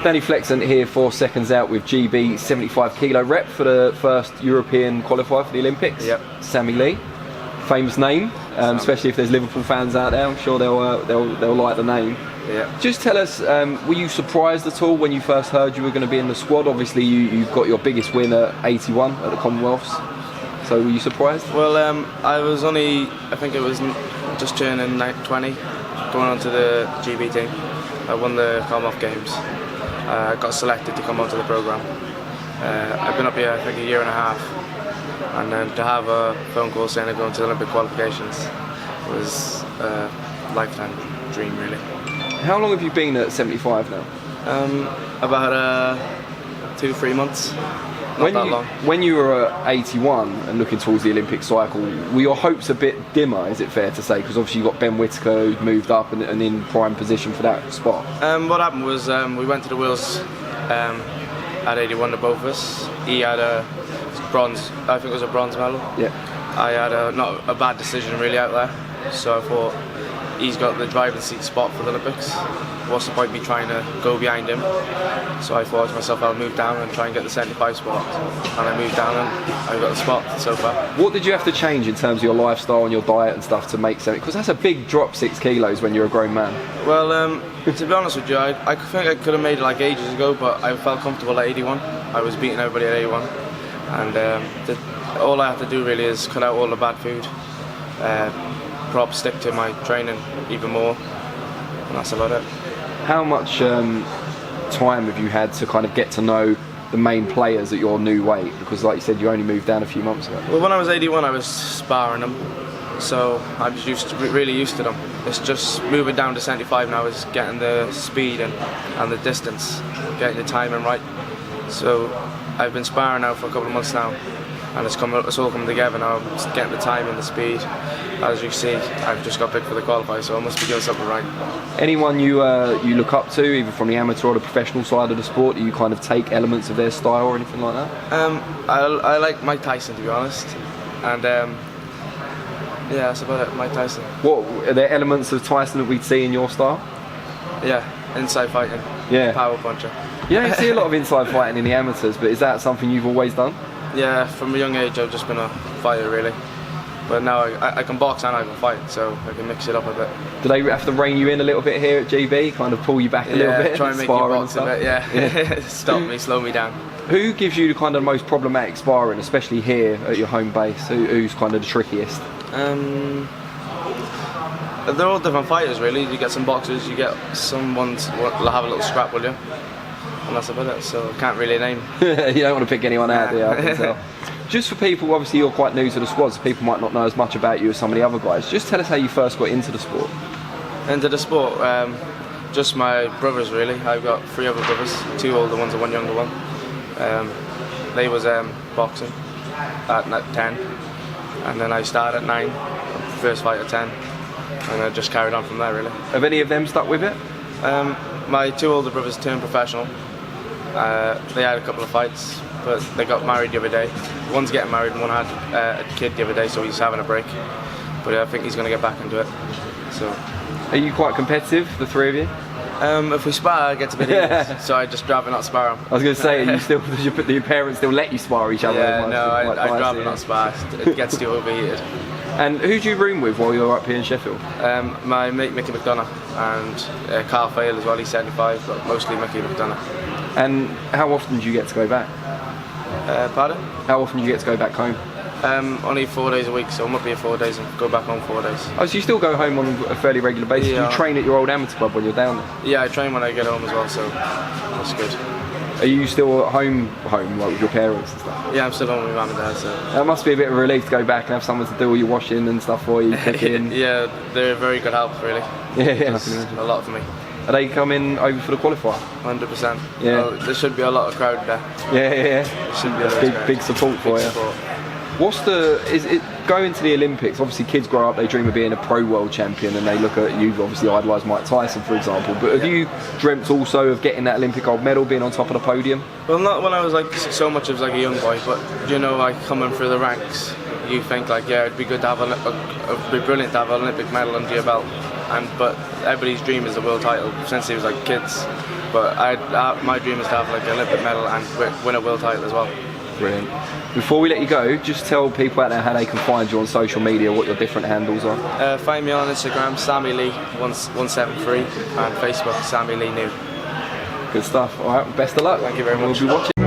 Danny Flexent here for Seconds Out with GB 75 kilo rep for the first European qualifier for the Olympics. Yep. Sammy Lee, famous name, especially if there's Liverpool fans out there. I'm sure they'll like the name. Yeah. Just tell us, were you surprised at all when you first heard you were going to be in the squad? Obviously, you've got your biggest win at 81 at the Commonwealths. So were you surprised? Well, I was I think it was just turning 20, going on to the GB team. I won the Commonwealth Games. I got selected to come onto the programme. I've been up here, I think, a year and a half. And then to have a phone call saying I'm going to the Olympic qualifications was a lifetime dream, really. How long have you been at 75 now? About 2-3 months. Not that long. When you were at 81 and looking towards the Olympic cycle, were your hopes a bit dimmer, is it fair to say? Because obviously you've got Ben Whittaker who moved up and in prime position for that spot. What happened was we went to the Wheels at 81, the both of us. He had a bronze, I think it was a bronze medal. Yeah. I had not a bad decision really out there, so I thought he's got the driving seat spot for the Olympics. What's the point me trying to go behind him? So I thought to myself I'll move down and try and get the 75 spot. And I moved down and I got the spot so far. What did you have to change in terms of your lifestyle and your diet and stuff to make 70? Because that's a big drop, 6 kilos when you're a grown man. Well, to be honest with you, I think I could have made it like ages ago, but I felt comfortable at 81. I was beating everybody at 81. And all I have to do really is cut out all the bad food. Probably stick to my training even more, and that's about it. How much time have you had to kind of get to know the main players at your new weight? Because like you said, you only moved down a few months ago. Well, when I was 81 I was sparring them, so I was really used to them. It's just moving down to 75 now is getting the speed and the distance, getting the timing right. So I've been sparring now for a couple of months now, and it's all coming together now. I'm just getting the time and the speed. As you see, I've just got picked for the qualifier, so I must be doing something right. Anyone you look up to, either from the amateur or the professional side of the sport, do you kind of take elements of their style or anything like that? I like Mike Tyson, to be honest, and yeah, that's about it, Mike Tyson. What are there elements of Tyson that we'd see in your style? Yeah, inside fighting, yeah, power puncher. You don't see a lot of inside fighting in the amateurs, but is that something you've always done? Yeah, from a young age I've just been a fighter really. But now I can box and I can fight, so I can mix it up a bit. Do they have to rein you in a little bit here at GB? Kind of pull you back a little bit? Try and make you box a bit, yeah. Stop me, slow me down. Who gives you the kind of most problematic sparring, especially here at your home base? Who's kind of the trickiest? They're all different fighters really. You get some boxers, you get some ones will have a little scrap with you. And that's about it, so I can't really name. You don't want to pick anyone out there, I can tell. Just for people, obviously you're quite new to the squad, so people might not know as much about you as some of the other guys. Just tell us how you first got into the sport. Into the sport? Just my brothers really. I've got 3 other brothers, 2 older ones and 1 younger one. They was boxing at 10, and then I started at 9, first fight at 10, and I just carried on from there really. Have any of them stuck with it? My 2 older brothers turned professional. They had a couple of fights, but they got married the other day. One's getting married and one had a kid the other day, so he's having a break. But I think he's going to get back into it. So, are you quite competitive, the 3 of you? If we spar, it gets a bit easy, so I'd just rather not spar them. I was going to say, do your parents still let you spar each other? Yeah, no, I'd rather not spar. It gets too overheated. And who do you room with while you're up here in Sheffield? My mate Mickey McDonough and Carl Fail as well. He's 75, but mostly Mickey McDonough. And how often do you get to go back? Pardon? How often do you get to go back home? Only 4 days a week, so I'm up here 4 days and go back home 4 days. Oh, so you still go home on a fairly regular basis? Yeah. Do you train at your old amateur club when you're down there? Yeah, I train when I get home as well, so that's good. Are you still at home like with your parents and stuff? Yeah, I'm still home with mum and dad, so... That must be a bit of a relief to go back and have someone to do all your washing and stuff for you, cooking. Yeah, they're very good help, really. Yeah, a lot for me. Are they coming over for the qualifier? 100%. Yeah. Oh, there should be a lot of crowd there. Yeah. There should be a lot big support for you. Support. What's is it going to the Olympics? Obviously, kids grow up, they dream of being a pro world champion, and they look at you. Obviously, idolise Mike Tyson, for example. But have you dreamt also of getting that Olympic gold medal, being on top of the podium? Well, not when I was like so much as like a young boy, but you know, like coming through the ranks, you think like, yeah, it'd be good to have it'd be brilliant to have an Olympic medal under your belt. But everybody's dream is a world title since he was like kids. But my dream is to have like an Olympic medal and win a world title as well. Brilliant. Before we let you go, just tell people out there how they can find you on social media, what your different handles are. Find me on Instagram, Sammy Lee 173, and Facebook, Sammy Lee New. Good stuff. All right, best of luck. Thank you very much. We'll be watching.